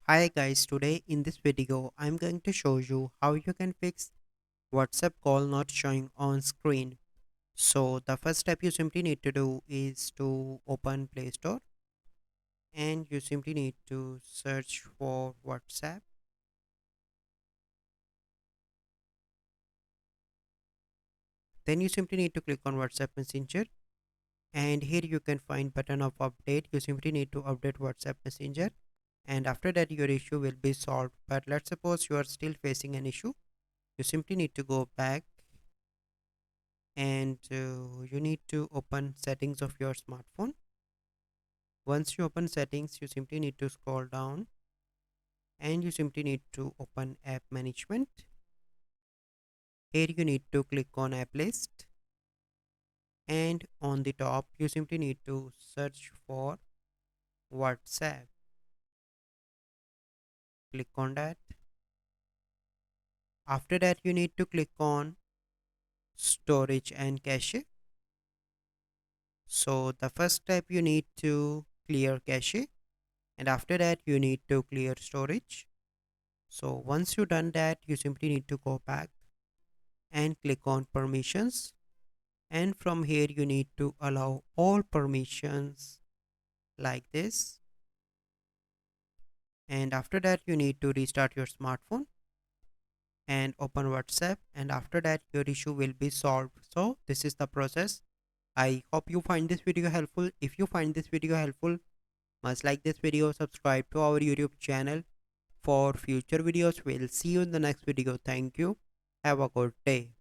Hi guys, today in this video I'm going to show you how you can fix WhatsApp call not showing on screen. So the first step you simply need to do is to open Play Store and you simply need to search for WhatsApp. Then you simply need to click on WhatsApp Messenger and here you can find button of update. You simply need to update WhatsApp Messenger and after that your issue will be solved. But let's suppose you are still facing an issue. You simply need to go back and you need to open settings of your smartphone. Once you open settings, you simply need to scroll down and you simply need to open app management. Here you need to click on app list and on the top you simply need to search for WhatsApp. Click on that. After that you need to click on storage and cache. So the first step you need to clear cache and after that you need to clear storage. So once you done that, you simply need to go back and click on permissions. And from here, you need to allow all permissions like this. And after that, you need to restart your smartphone and open WhatsApp. And after that, your issue will be solved. So this is the process. I hope you find this video helpful. If you find this video helpful, must like this video, subscribe to our YouTube channel for future videos. We'll see you in the next video. Thank you. Have a good day.